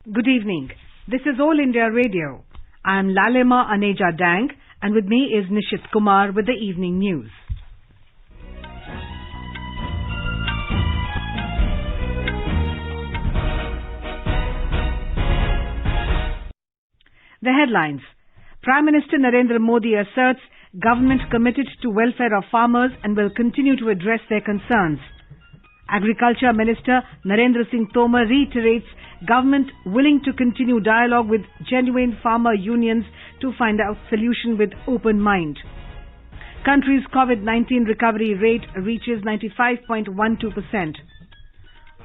Good evening. This is All India Radio. I am Lalema Aneja Dang, and with me is Nishit Kumar with the evening news. The headlines. Prime Minister Narendra Modi asserts government committed to welfare of farmers and will continue to address their concerns. Agriculture Minister Narendra Singh Tomar reiterates government willing to continue dialogue with genuine farmer unions to find out solution with open mind. Country's COVID-19 recovery rate reaches 95.12%.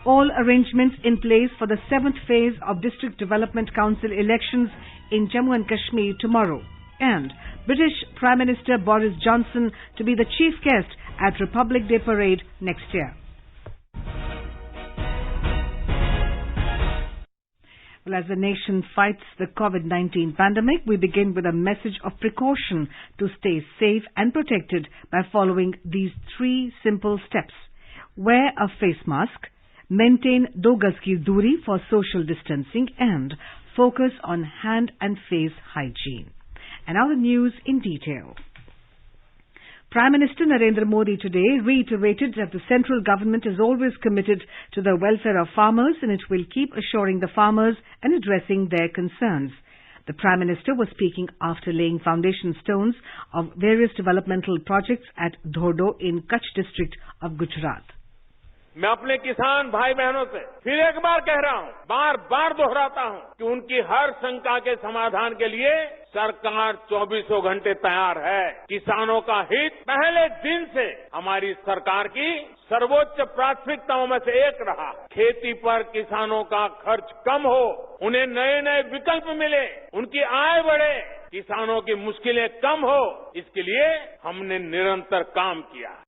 All arrangements in place for the 7th phase of District Development Council elections in Jammu and Kashmir tomorrow. And British Prime Minister Boris Johnson to be the chief guest at Republic Day Parade next year. Well, as the nation fights the COVID-19 pandemic, we begin with a message of precaution to stay safe and protected by following these 3 simple steps. Wear a face mask, maintain 2 gaz ki doori for social distancing, and focus on hand and face hygiene. And now the news in detail. Prime Minister Narendra Modi today reiterated that the central government is always committed to the welfare of farmers and it will keep assuring the farmers and addressing their concerns. The Prime Minister was speaking after laying foundation stones of various developmental projects at Dhodho in Kutch district of Gujarat. मैं अपने किसान भाई बहनों से फिर एक बार कह रहा हूं, बार बार दोहराता हूं कि उनकी हर शंका के समाधान के लिए सरकार 24 घंटे तैयार है। किसानों का हित पहले दिन से हमारी सरकार की सर्वोच्च प्राथमिकताओं में से एक रहा। खेती पर किसानों का खर्च कम हो, उन्हें नए नए विकल्प मिले, उनकी आय बढ़े, किसानों की मुश्किलें कम हो, इसके लिए हमने निरंतर काम किया।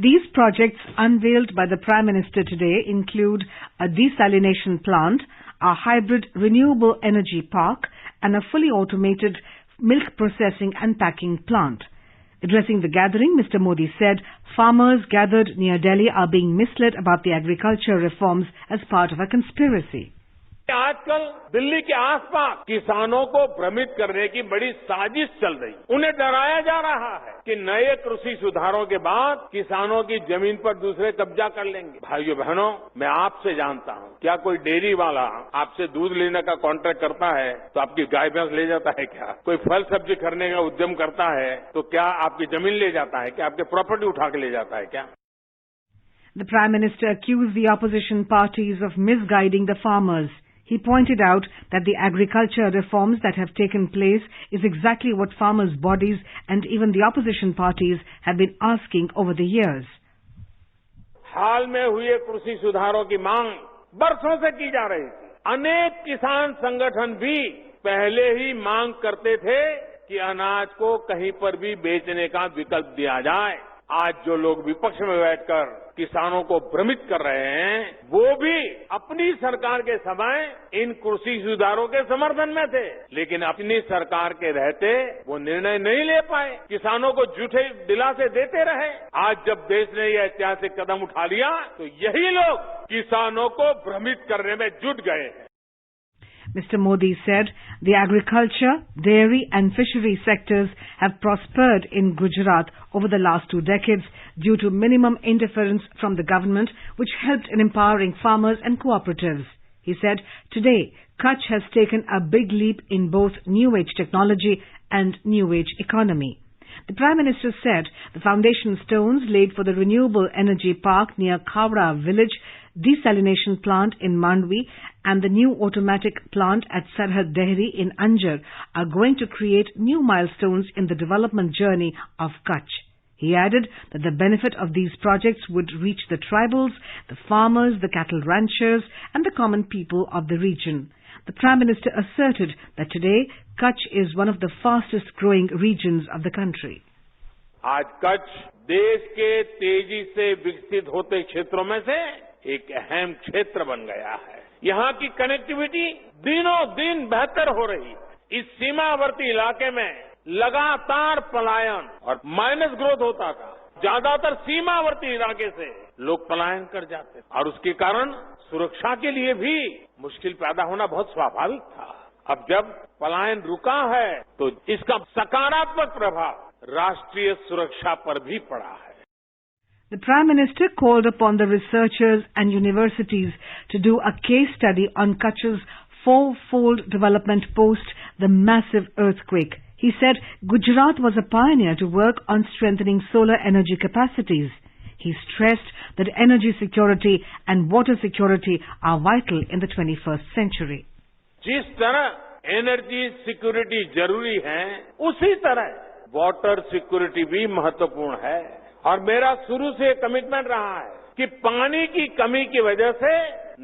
These projects unveiled by the Prime Minister today include a desalination plant, a hybrid renewable energy park, and a fully automated milk processing and packing plant. Addressing the gathering, Mr. Modi said farmers gathered near Delhi are being misled about the agriculture reforms as part of a conspiracy. आजकल दिल्ली के आसपास किसानों को भ्रमित करने की बड़ी साजिश चल रही है। उन्हें डराया जा रहा है कि नए कृषि सुधारों के बाद किसानों की जमीन पर दूसरे कब्जा कर लेंगे। भाइयों बहनों, मैं आपसे जानता हूं, क्या कोई डेयरी वाला आपसे दूध लेने का कॉन्ट्रैक्ट करता है तो आपकी गाय भैंस ले जाता है क्या? कोई फल सब्जी खरीदने का उद्यम करता है तो क्या आपकी जमीन ले जाता है क्या? आपके प्रॉपर्टी उठा के ले जाता है क्या? The Prime Minister accused the opposition parties of misguiding the farmers. He pointed out that the agriculture reforms that have taken place is exactly what farmers' bodies and even the opposition parties have been asking over the years. हाल में हुए कृषि सुधारों की मांग बरसों से की जा रही थी। अनेक किसान संगठन भी पहले ही मांग करते थे कि अनाज को कहीं पर भी बेचने का विकल्प दिया जाए। आज जो लोग विपक्ष में बैठकर किसानों को भ्रमित कर रहे हैं, वो भी अपनी सरकार के समय इन कृषि सुधारों के समर्थन में थे, लेकिन अपनी सरकार के रहते वो निर्णय नहीं ले पाए, किसानों को झूठे दिलासे देते रहे। आज जब देश ने यह ऐतिहासिक कदम उठा लिया तो यही लोग किसानों को भ्रमित करने में जुट गए हैं। Mr. Modi said the agriculture, dairy and fishery sectors have prospered in Gujarat over the last 2 decades due to minimum interference from the government, which helped in empowering farmers and cooperatives. He said, today, Kutch has taken a big leap in both new age technology and new age economy. The Prime Minister said the foundation stones laid for the renewable energy park near Khawra village, desalination plant in Mandvi and the new automatic plant at Sarhad Dehri in Anjar are going to create new milestones in the development journey of Kutch. He added that the benefit of these projects would reach the tribals, the farmers, the cattle ranchers and the common people of the region. The Prime Minister asserted that today Kutch is one of the fastest growing regions of the country. आज कच्छ देश के तेजी से विकसित होते क्षेत्रों में से एक अहम क्षेत्र बन गया है। यहाँ की कनेक्टिविटी दिनों दिन बेहतर हो रही है। इस सीमावर्ती इलाके में लगातार पलायन और माइनस ग्रोथ होता था। ज्यादातर सीमावर्ती इलाके से लोग पलायन कर जाते और उसके कारण सुरक्षा के लिए भी मुश्किल पैदा होना बहुत स्वाभाविक था। अब जब पलायन रुका है तो इसका सकारात्मक प्रभाव राष्ट्रीय सुरक्षा पर भी पड़ा है। The Prime Minister called upon the researchers and universities to do a case study on Kutch's fourfold development post the massive earthquake. He said Gujarat was a pioneer to work on strengthening solar energy capacities. He stressed that energy security and water security are vital in the 21st century. जिस तरह energy security जरूरी है, उसी तरह water security भी महत्वपूर्ण है और मेरा शुरू से कमिटमेंट रहा है कि पानी की कमी की वजह से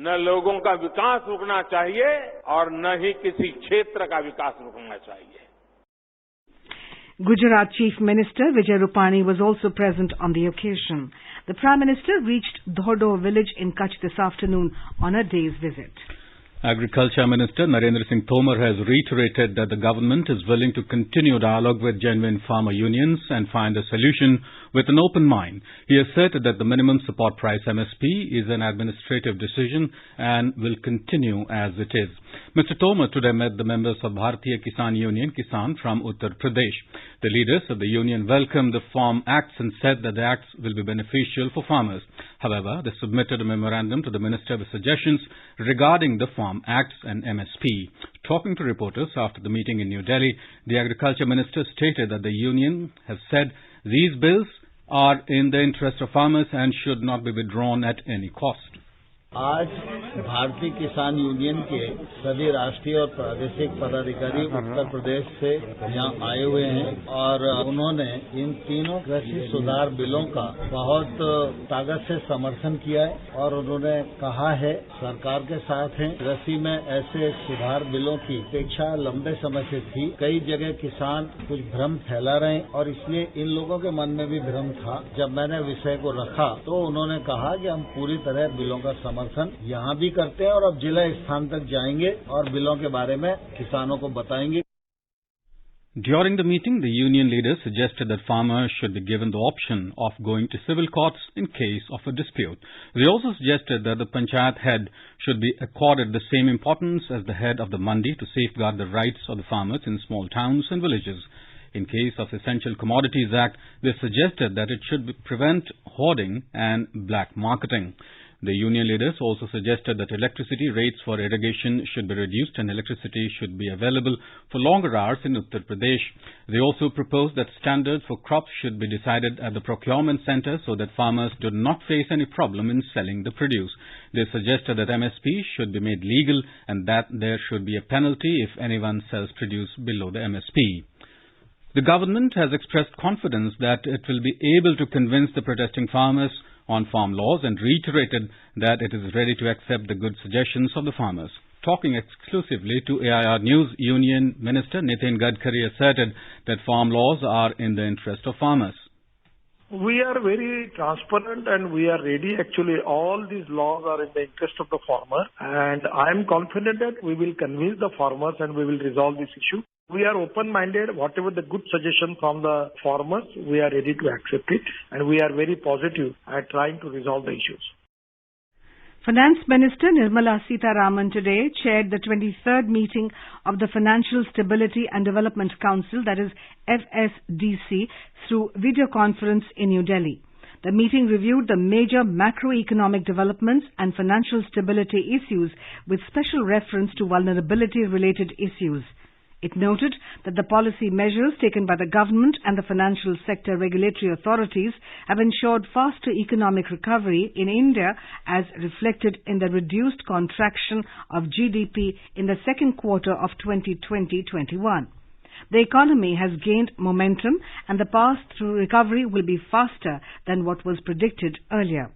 न लोगों का विकास रुकना चाहिए और न ही किसी क्षेत्र का विकास रुकना चाहिए। Gujarat Chief Minister Vijay Rupani was also present on the occasion. The Prime Minister reached Dhodo village in Kutch this afternoon on a day's visit. Agriculture Minister Narendra Singh Tomar has reiterated that the government is willing to continue dialogue with genuine farmer unions and find a solution with an open mind. He asserted that the minimum support price MSP is an administrative decision and will continue as it is. Mr. Tomar today met the members of Bharatiya Kisan Union Kisan from Uttar Pradesh. The leaders of the union welcomed the Farm Acts and said that the acts will be beneficial for farmers. However, they submitted a memorandum to the Minister with suggestions regarding the Farm Acts and MSP. Talking to reporters after the meeting in New Delhi, the Agriculture Minister stated that the union has said these bills are in the interest of farmers and should not be withdrawn at any cost. आज भारतीय किसान union के सभी राष्ट्रीय और प्रादेशिक पदाधिकारी उत्तर प्रदेश से यहाँ आए हुए हैं और उन्होंने इन तीनों कृषि सुधार बिलों का बहुत ताकत से समर्थन किया है और उन्होंने कहा है सरकार के साथ हैं। कृषि में ऐसे सुधार बिलों की अपेक्षा लंबे समय से थी। कई जगह किसान कुछ भ्रम फैला रहे हैं और इसलिए इन लोगों के मन में भी भ्रम था। जब मैंने विषय को रखा तो उन्होंने कहा कि हम पूरी तरह बिलों का समर्थन यहाँ भी करते हैं और अब जिला स्थान तक जाएंगे और बिलों के बारे में किसानों को बताएंगे। During the meeting, the union leaders suggested that farmers should be given the option of going to civil courts in case of a dispute. They also suggested that the panchayat head should be accorded the same importance as the head of the mandi to safeguard the rights of the farmers in small towns and villages. In case of Essential Commodities Act, they suggested that it should prevent hoarding and black marketing. The union leaders also suggested that electricity rates for irrigation should be reduced and electricity should be available for longer hours in Uttar Pradesh. They also proposed that standards for crops should be decided at the procurement centre so that farmers do not face any problem in selling the produce. They suggested that MSP should be made legal and that there should be a penalty if anyone sells produce below the MSP. The government has expressed confidence that it will be able to convince the protesting farmers on farm laws and reiterated that it is ready to accept the good suggestions of the farmers. Talking exclusively to AIR News, Union Minister Nitin Gadkari asserted that farm laws are in the interest of farmers. We are very transparent and we are ready. Actually, all these laws are in the interest of the farmer and I am confident that we will convince the farmers and we will resolve this issue. We are open-minded. Whatever the good suggestion from the farmers, we are ready to accept it and we are very positive at trying to resolve the issues. Finance Minister Nirmala Sitharaman today chaired the 23rd meeting of the Financial Stability and Development Council, that is FSDC, through video conference in New Delhi. The meeting reviewed the major macroeconomic developments and financial stability issues with special reference to vulnerability-related issues. It noted that the policy measures taken by the government and the financial sector regulatory authorities have ensured faster economic recovery in India as reflected in the reduced contraction of GDP in the second quarter of 2020-21. The economy has gained momentum and the path through recovery will be faster than what was predicted earlier.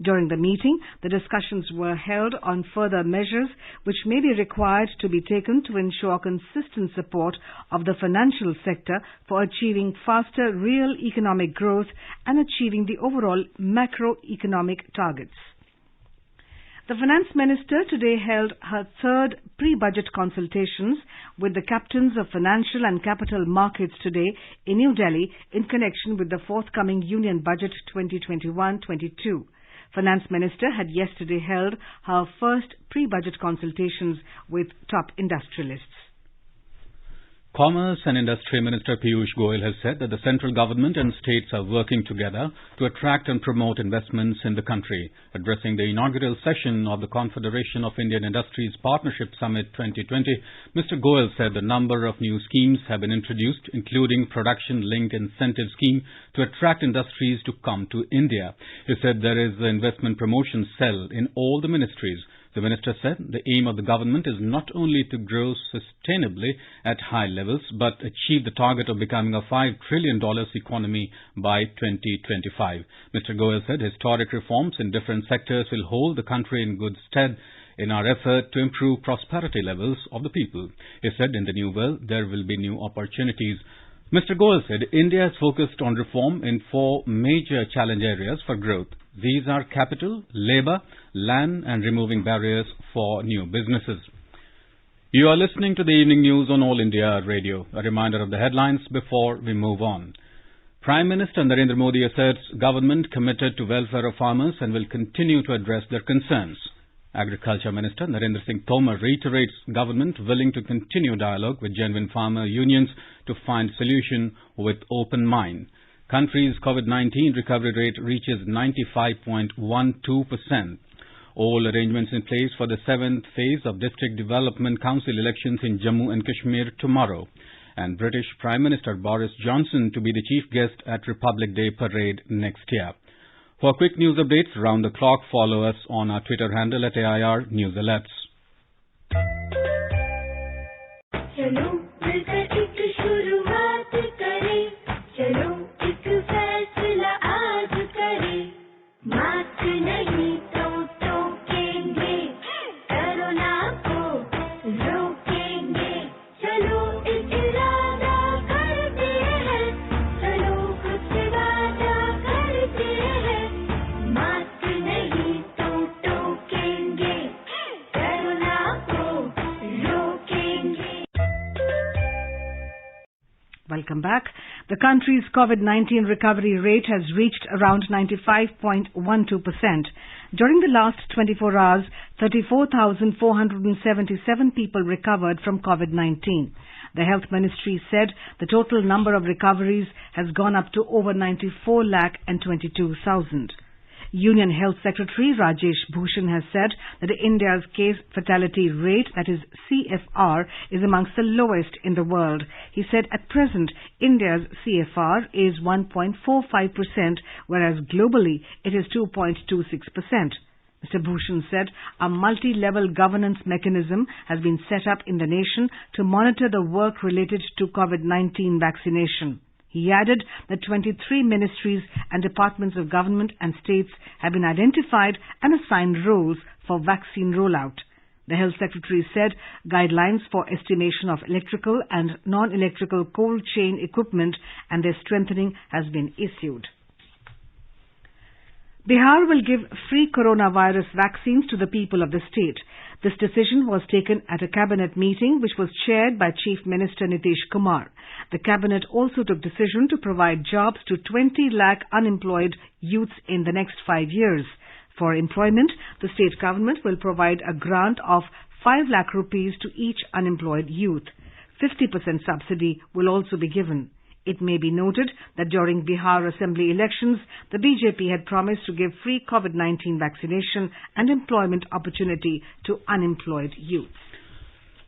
During the meeting, the discussions were held on further measures which may be required to be taken to ensure consistent support of the financial sector for achieving faster real economic growth and achieving the overall macroeconomic targets. The Finance Minister today held her third pre-budget consultations with the captains of financial and capital markets today in New Delhi in connection with the forthcoming Union Budget 2021-22. Finance Minister had yesterday held her first pre-budget consultations with top industrialists. Commerce and Industry Minister Piyush Goyal has said that the central government and states are working together to attract and promote investments in the country. Addressing the inaugural session of the Confederation of Indian Industries Partnership Summit 2020, Mr. Goyal said a number of new schemes have been introduced, including production-linked incentive scheme to attract industries to come to India. He said there is an investment promotion cell in all the ministries. The minister said the aim of the government is not only to grow sustainably at high levels, but achieve the target of becoming a $5 trillion economy by 2025. Mr. Goyal said historic reforms in different sectors will hold the country in good stead in our effort to improve prosperity levels of the people. He said in the new world there will be new opportunities. Mr. Goyal said India is focused on reform in 4 major challenge areas for growth. These are capital, labour, land and removing barriers for new businesses. You are listening to the evening news on All India Radio. A reminder of the headlines before we move on. Prime Minister Narendra Modi asserts government committed to welfare of farmers and will continue to address their concerns. Agriculture Minister Narendra Singh Tomar reiterates government willing to continue dialogue with genuine farmer unions to find solution with open mind. Country's COVID-19 recovery rate reaches 95.12%. All arrangements in place for the 7th phase of District Development Council elections in Jammu and Kashmir tomorrow. And British Prime Minister Boris Johnson to be the chief guest at Republic Day parade next year. For quick news updates round the clock, follow us on our Twitter handle at AIR News Alerts. Welcome back. The country's COVID-19 recovery rate has reached around 95.12%. During the last 24 hours, 34,477 people recovered from COVID-19. The Health Ministry said the total number of recoveries has gone up to over 94,22,000. Union Health Secretary Rajesh Bhushan has said that India's case fatality rate, that is CFR, is amongst the lowest in the world. He said at present India's CFR is 1.45%, whereas globally it is 2.26%. Mr. Bhushan said a multi-level governance mechanism has been set up in the nation to monitor the work related to COVID-19 vaccination. He added that 23 ministries and departments of government and states have been identified and assigned roles for vaccine rollout. The Health Secretary said guidelines for estimation of electrical and non-electrical cold chain equipment and their strengthening has been issued. Bihar will give free coronavirus vaccines to the people of the state. This decision was taken at a cabinet meeting which was chaired by Chief Minister Nitish Kumar. The cabinet also took decision to provide jobs to 20 lakh unemployed youths in the next 5 years. For employment, the state government will provide a grant of 5 lakh rupees to each unemployed youth. 50% subsidy will also be given. It may be noted that during Bihar Assembly elections, the BJP had promised to give free COVID-19 vaccination and employment opportunity to unemployed youth.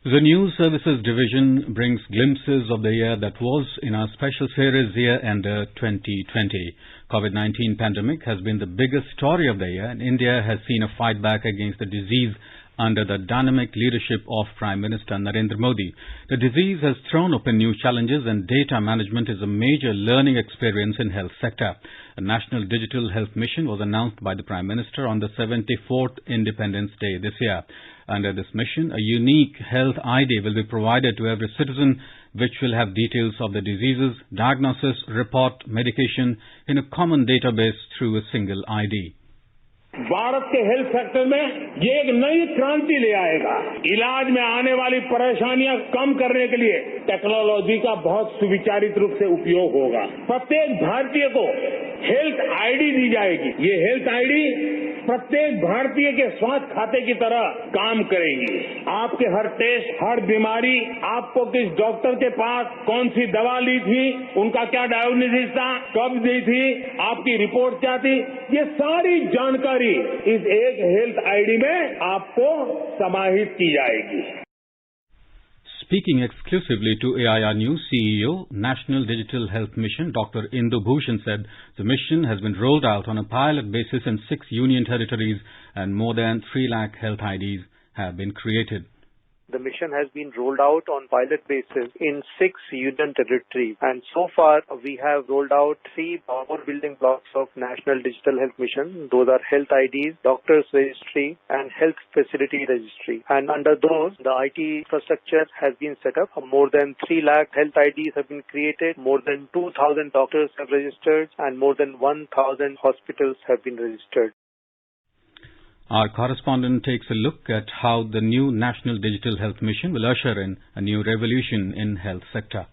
The News Services Division brings glimpses of the year that was in our special series Year Ender 2020. COVID-19 pandemic has been the biggest story of the year, and India has seen a fight back against the disease under the dynamic leadership of Prime Minister Narendra Modi. The disease has thrown open new challenges, and data management is a major learning experience in health sector. A National Digital Health Mission was announced by the Prime Minister on the 74th Independence Day this year. Under this mission, a unique health ID will be provided to every citizen, which will have details of the diseases, diagnosis, report, medication in a common database through a single ID. Bharat के health sector में ये एक नई क्रांति ले आएगा। इलाज में आने वाली परेशानियां कम करने के लिए टेक्नोलॉजी का बहुत सुविचारित रूप से उपयोग होगा। प्रत्येक भारतीय को हेल्थ आईडी दी जाएगी। ये हेल्थ आईडी प्रत्येक भारतीय के स्वास्थ्य खाते की तरह काम करेगी। आपके हर टेस्ट, हर बीमारी, आपको किस डॉक्टर के पास कौन सी दवा ली थी, उनका क्या डायग्नोसिस था, कब दी थी, आपकी रिपोर्ट क्या थी, ये सारी जानकारी इस एक हेल्थ आईडी में आपको समाहित की जाएगी। Speaking exclusively to AIR News, CEO, National Digital Health Mission, Dr. Indu Bhushan said the mission has been rolled out on a pilot basis in 6 union territories and more than 3 lakh health IDs have been created. The mission has been rolled out on pilot basis in 6 union territories, and so far we have rolled out 3 power building blocks of National Digital Health Mission. Those are Health IDs, Doctors Registry and Health Facility Registry. And under those, the IT infrastructure has been set up. More than 3 lakh health IDs have been created, more than 2,000 doctors have registered, and more than 1,000 hospitals have been registered. Our correspondent takes a look at how the new National Digital Health Mission will usher in a new revolution in health sector.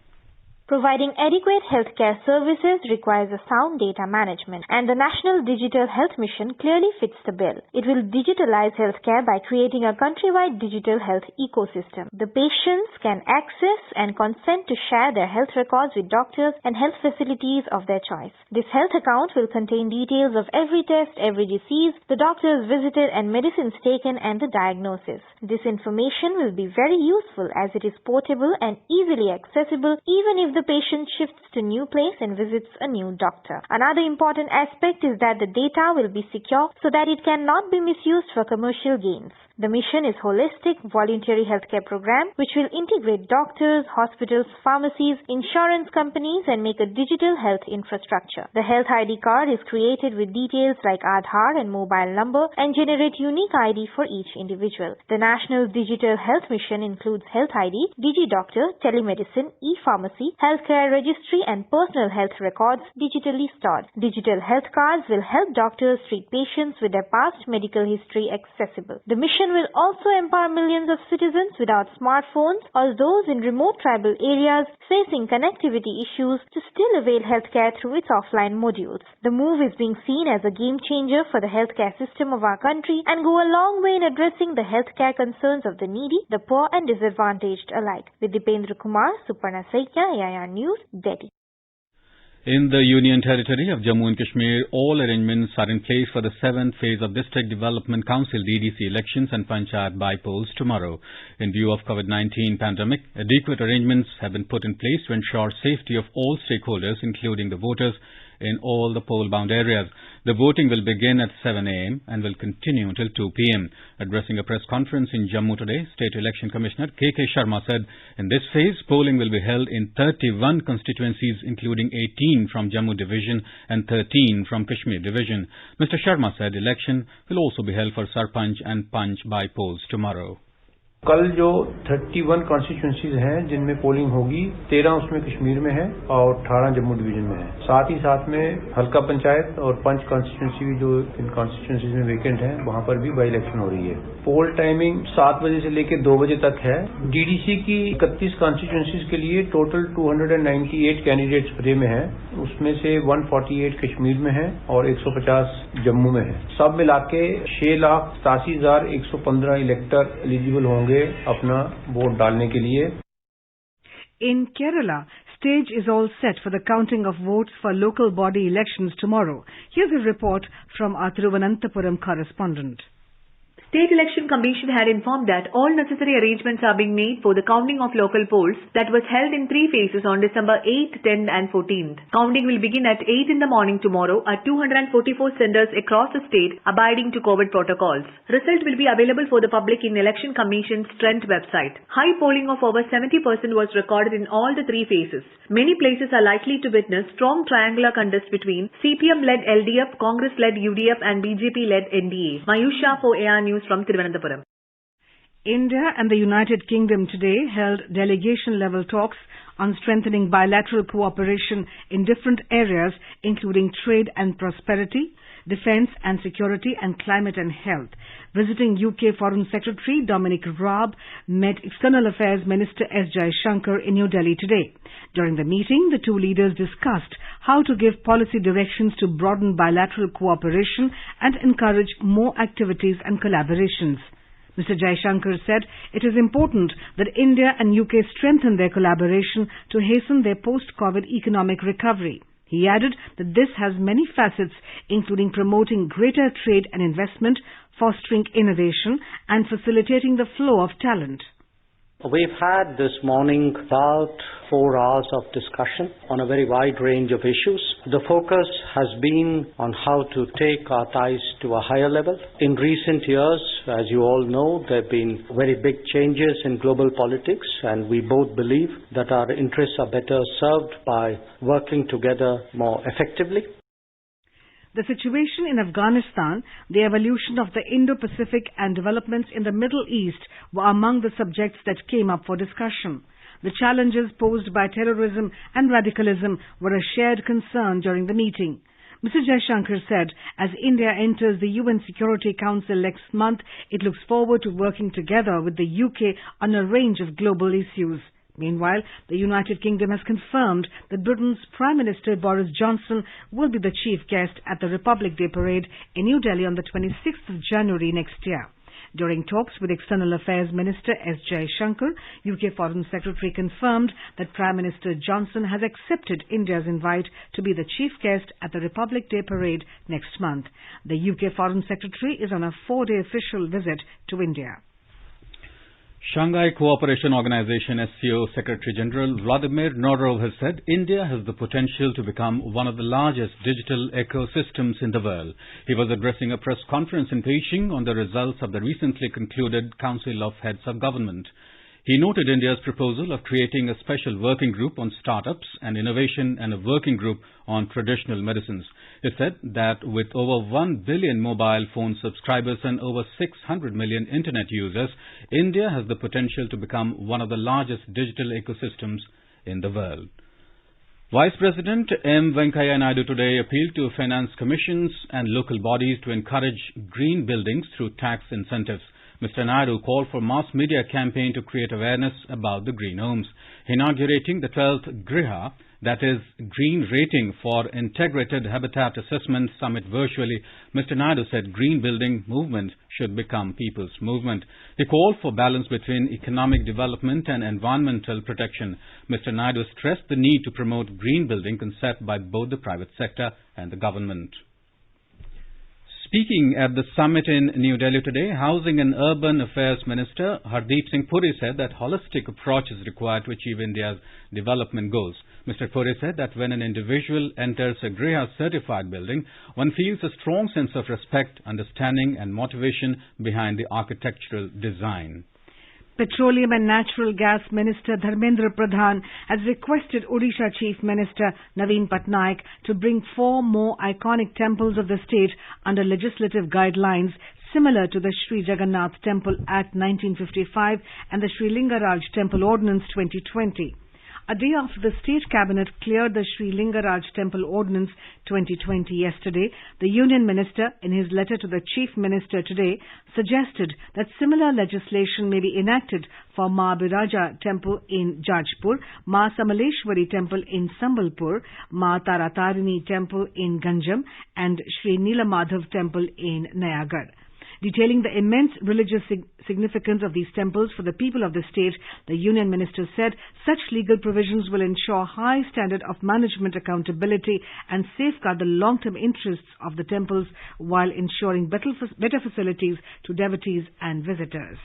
Providing adequate healthcare services requires a sound data management, and the National Digital Health Mission clearly fits the bill. It will digitalize healthcare by creating a countrywide digital health ecosystem. The patients can access and consent to share their health records with doctors and health facilities of their choice. This health account will contain details of every test, every disease, the doctors visited and medicines taken, and the diagnosis. This information will be very useful as it is portable and easily accessible even if the patient shifts to new place and visits a new doctor. Another important aspect is that the data will be secure so that it cannot be misused for commercial gains. The mission is holistic voluntary healthcare program which will integrate doctors, hospitals, pharmacies, insurance companies and make a digital health infrastructure. The health ID card is created with details like Aadhaar and mobile number and generate unique ID for each individual. The National Digital Health Mission includes health ID, DigiDoctor, telemedicine, e-pharmacy, healthcare registry and personal health records digitally stored. Digital health cards will help doctors treat patients with their past medical history accessible. The mission will also empower millions of citizens without smartphones or those in remote tribal areas facing connectivity issues to still avail healthcare through its offline modules. The move is being seen as a game changer for the healthcare system of our country and go a long way in addressing the healthcare concerns of the needy, the poor and disadvantaged alike. With Dipendra Kumar, Suparna Saikya, AIR News, Delhi. In the Union Territory of Jammu and Kashmir, all arrangements are in place for the 7th phase of District Development Council DDC elections and Panchayat by-polls tomorrow. In view of COVID-19 pandemic, adequate arrangements have been put in place to ensure safety of all stakeholders, including the voters, in all the poll-bound areas. The voting will begin at 7 a.m. and will continue until 2 p.m. Addressing a press conference in Jammu today, State Election Commissioner K.K. Sharma said in this phase, polling will be held in 31 constituencies, including 18 from Jammu Division and 13 from Kashmir Division. Mr. Sharma said election will also be held for Sarpanch and Panch by-polls tomorrow. कल जो 31 constituencies हैं जिनमें polling होगी, 13 उसमें कश्मीर में है और 18 Jammu division में है। साथ ही साथ में हल्का पंचायत और पंच कॉन्स्टिट्यूएंसी जो इन कॉन्स्टिट्यूएंसीज में वेकेंट है, वहां पर भी बाई इलेक्शन हो रही है। पोल टाइमिंग 7 बजे से लेकर 2 बजे तक है। डीडीसी की 31 कॉन्स्टिट्यूएंसीज के लिए टोटल 298 कैंडिडेट्स भरे में है, उसमें से 148 कश्मीर में है और 150 जम्मू में है। सब मिला के 6,87,115 इलेक्टर एलिजिबल होंगे अपना वोट डालने के लिए। In Kerala, stage is all set for the counting of votes for local body elections tomorrow. Here's a report from our Thiruvananthapuram correspondent. State Election Commission had informed that all necessary arrangements are being made for the counting of local polls that was held in 3 phases on December 8th, 10th and 14th. Counting will begin at 8 in the morning tomorrow at 244 centers across the state abiding to COVID protocols. Result will be available for the public in Election Commission's Trent website. High polling of over 70% was recorded in all the 3 phases. Many places are likely to witness strong triangular contest between CPM-led LDF, Congress-led UDF and BJP-led NDA. Mayusha for AIR News from Thiruvananthapuram. India and the United Kingdom today held delegation-level talks on strengthening bilateral cooperation in different areas including trade and prosperity, defence and security, and climate and health. Visiting UK Foreign Secretary Dominic Raab met External Affairs Minister S. Jaishankar in New Delhi today. During the meeting, the two leaders discussed how to give policy directions to broaden bilateral cooperation and encourage more activities and collaborations. Mr. Jaishankar said it is important that India and UK strengthen their collaboration to hasten their post-COVID economic recovery. He added that this has many facets, including promoting greater trade and investment, fostering innovation, and facilitating the flow of talent. We've had this morning about 4 hours of discussion on a very wide range of issues. The focus has been on how to take our ties to a higher level. In recent years, as you all know, there have been very big changes in global politics, and we both believe that our interests are better served by working together more effectively. The situation in Afghanistan, the evolution of the Indo-Pacific and developments in the Middle East were among the subjects that came up for discussion. The challenges posed by terrorism and radicalism were a shared concern during the meeting. Mr. Jaishankar said, as India enters the UN Security Council next month, it looks forward to working together with the UK on a range of global issues. Meanwhile, the United Kingdom has confirmed that Britain's Prime Minister Boris Johnson will be the chief guest at the Republic Day Parade in New Delhi on the 26th of January next year. During talks with External Affairs Minister S. Jaishankar, UK Foreign Secretary confirmed that Prime Minister Johnson has accepted India's invite to be the chief guest at the Republic Day Parade next month. The UK Foreign Secretary is on a 4-day official visit to India. Shanghai Cooperation Organization SCO Secretary General Vladimir Norov has said India has the potential to become one of the largest digital ecosystems in the world. He was addressing a press conference in Beijing on the results of the recently concluded Council of Heads of Government. He noted India's proposal of creating a special working group on startups and innovation and a working group on traditional medicines. He said that with over 1 billion mobile phone subscribers and over 600 million internet users, India has the potential to become one of the largest digital ecosystems in the world. Vice President M. Venkaiah Naidu today appealed to finance commissions and local bodies to encourage green buildings through tax incentives. Mr. Naidu called for mass media campaign to create awareness about the green homes. Inaugurating the 12th GRIHA, that is Green Rating for Integrated Habitat Assessment Summit virtually, Mr. Naidu said green building movement should become people's movement. He called for balance between economic development and environmental protection. Mr. Naidu stressed the need to promote green building concept by both the private sector and the government. Speaking at the summit in New Delhi today, Housing and Urban Affairs Minister Hardeep Singh Puri said that holistic approach is required to achieve India's development goals. Mr. Puri said that when an individual enters a GRIHA certified building, one feels a strong sense of respect, understanding and motivation behind the architectural design. Petroleum and Natural Gas Minister Dharmendra Pradhan has requested Odisha Chief Minister Naveen Patnaik to bring 4 more iconic temples of the state under legislative guidelines similar to the Sri Jagannath Temple Act 1955 and the Sri Lingaraj Temple Ordinance 2020. A day after the State Cabinet cleared the Sri Lingaraj Temple Ordinance 2020 yesterday, the Union Minister, in his letter to the Chief Minister today, suggested that similar legislation may be enacted for Ma Biraja Temple in Jajpur, Ma Samaleshwari Temple in Sambalpur, Ma Taratarini Temple in Ganjam, and Sri Neelamadhav Temple in Nayagarh. Detailing the immense religious significance of these temples for the people of the state, the Union Minister said such legal provisions will ensure high standard of management accountability and safeguard the long-term interests of the temples while ensuring better facilities to devotees and visitors.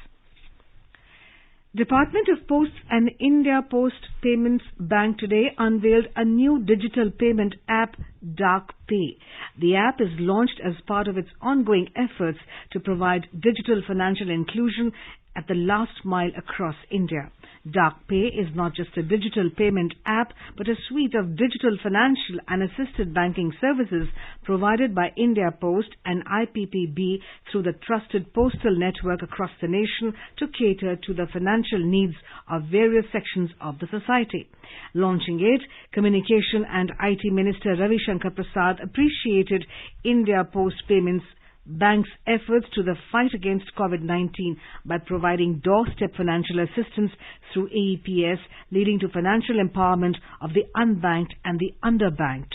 Department of Posts and India Post Payments Bank today unveiled a new digital payment app, Dak Pay. The app is launched as part of its ongoing efforts to provide digital financial inclusion at the last mile across India. Dak Pay is not just a digital payment app, but a suite of digital financial and assisted banking services provided by India Post and IPPB through the trusted postal network across the nation to cater to the financial needs of various sections of the society. Launching it, Communication and IT Minister Ravi Shankar Prasad appreciated India Post Payments Bank's efforts to the fight against COVID-19 by providing doorstep financial assistance through AEPS, leading to financial empowerment of the unbanked and the underbanked.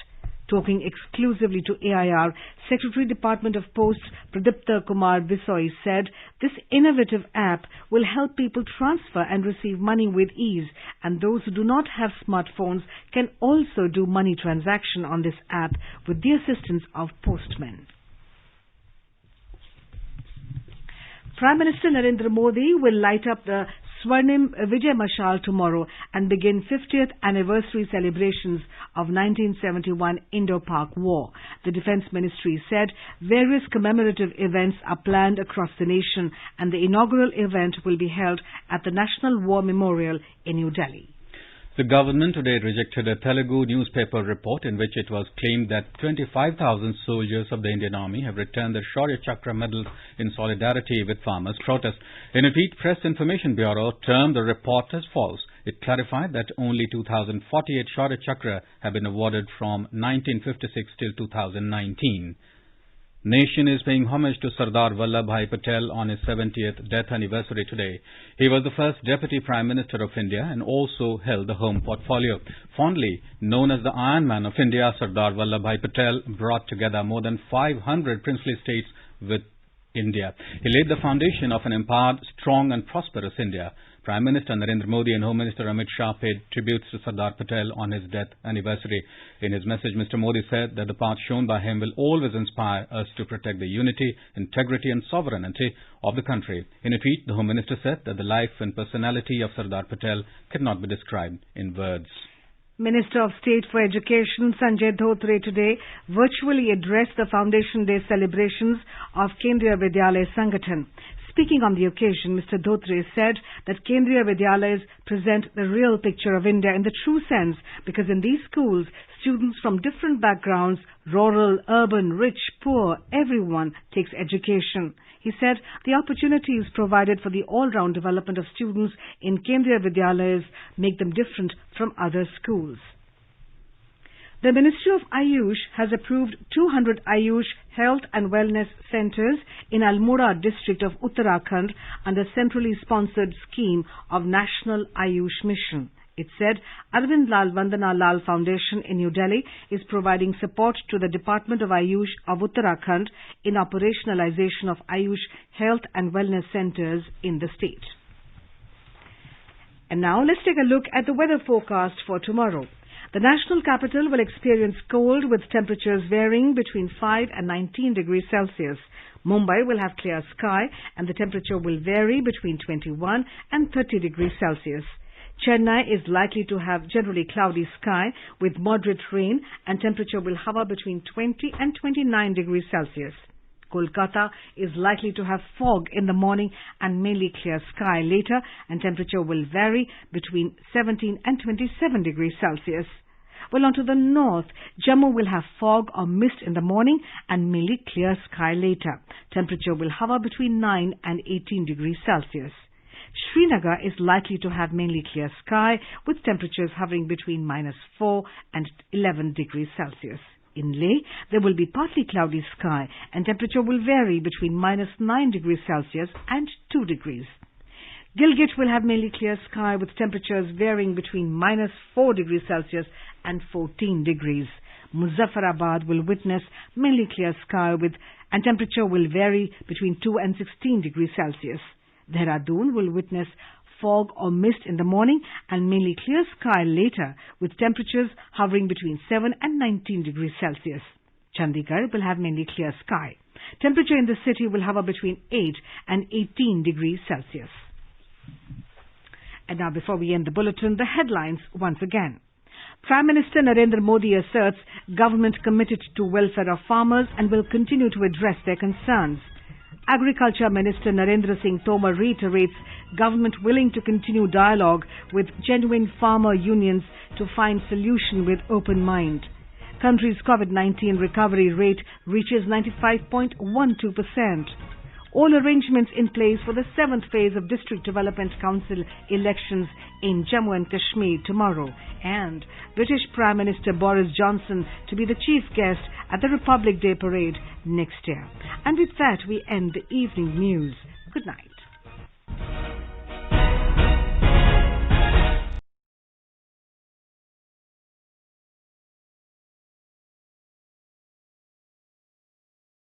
Talking exclusively to AIR, Secretary Department of Posts Pradipta Kumar Bisoi said this innovative app will help people transfer and receive money with ease, and those who do not have smartphones can also do money transaction on this app with the assistance of postmen. Prime Minister Narendra Modi will light up the Swarnim Vijay Mashal tomorrow and begin 50th anniversary celebrations of 1971 Indo-Pak War. The Defence Ministry said various commemorative events are planned across the nation, and the inaugural event will be held at the National War Memorial in New Delhi. The government today rejected a Telugu newspaper report in which it was claimed that 25,000 soldiers of the Indian Army have returned their Shaurya Chakra medals in solidarity with farmers' protests. In a tweet, Press Information Bureau termed the report as false. It clarified that only 2,048 Shaurya Chakra have been awarded from 1956 till 2019. Nation is paying homage to Sardar Vallabhbhai Patel on his 70th death anniversary today. He was the first Deputy Prime Minister of India and also held the Home Portfolio. Fondly known as the Iron Man of India, Sardar Vallabhbhai Patel brought together more than 500 princely states with India. He laid the foundation of an empowered, strong and prosperous India. Prime Minister Narendra Modi and Home Minister Amit Shah paid tributes to Sardar Patel on his death anniversary. In his message, Mr. Modi said that the path shown by him will always inspire us to protect the unity, integrity and sovereignty of the country. In a tweet, the Home Minister said that the life and personality of Sardar Patel cannot be described in words. Minister of State for Education Sanjay Dhotre today virtually addressed the Foundation Day celebrations of Kendriya Vidyalaya Sangathan. Speaking on the occasion, Mr. Dhotre said that Kendriya Vidyalayas present the real picture of India in the true sense, because in these schools, students from different backgrounds, rural, urban, rich, poor, everyone takes education. He said the opportunities provided for the all-round development of students in Kendriya Vidyalayas make them different from other schools. The Ministry of Ayush has approved 200 Ayush Health and Wellness Centres in Almora district of Uttarakhand under centrally sponsored scheme of National Ayush Mission. It said Arvind Lal Vandana Lal Foundation in New Delhi is providing support to the Department of Ayush of Uttarakhand in operationalization of Ayush Health and Wellness Centres in the state. And now let's take a look at the weather forecast for tomorrow. The national capital will experience cold with temperatures varying between 5 and 19 degrees Celsius. Mumbai will have clear sky and the temperature will vary between 21 and 30 degrees Celsius. Chennai is likely to have generally cloudy sky with moderate rain and temperature will hover between 20 and 29 degrees Celsius. Kolkata is likely to have fog in the morning and mainly clear sky later, and temperature will vary between 17 and 27 degrees Celsius. Well, on to the north, Jammu will have fog or mist in the morning and mainly clear sky later. Temperature will hover between 9 and 18 degrees Celsius. Srinagar is likely to have mainly clear sky with temperatures hovering between -4 and 11 degrees Celsius. In Leh, there will be partly cloudy sky and temperature will vary between -9 degrees Celsius and 2 degrees. Gilgit will have mainly clear sky with temperatures varying between -4 degrees Celsius and 14 degrees. Muzaffarabad will witness mainly clear sky and temperature will vary between 2 and 16 degrees Celsius. Dehradun will witness fog or mist in the morning and mainly clear sky later with temperatures hovering between 7 and 19 degrees Celsius. Chandigarh will have mainly clear sky. Temperature in the city will hover between 8 and 18 degrees Celsius. And now before we end the bulletin, the headlines once again. Prime Minister Narendra Modi asserts government committed to welfare of farmers and will continue to address their concerns. Agriculture Minister Narendra Singh Tomar reiterates Government willing to continue dialogue with genuine farmer unions to find solution with open mind. Country's COVID-19 recovery rate reaches 95.12%. All arrangements in place for the 7th phase of District Development Council elections in Jammu and Kashmir tomorrow. And British Prime Minister Boris Johnson to be the chief guest at the Republic Day Parade next year. And with that, we end the evening news. Good night.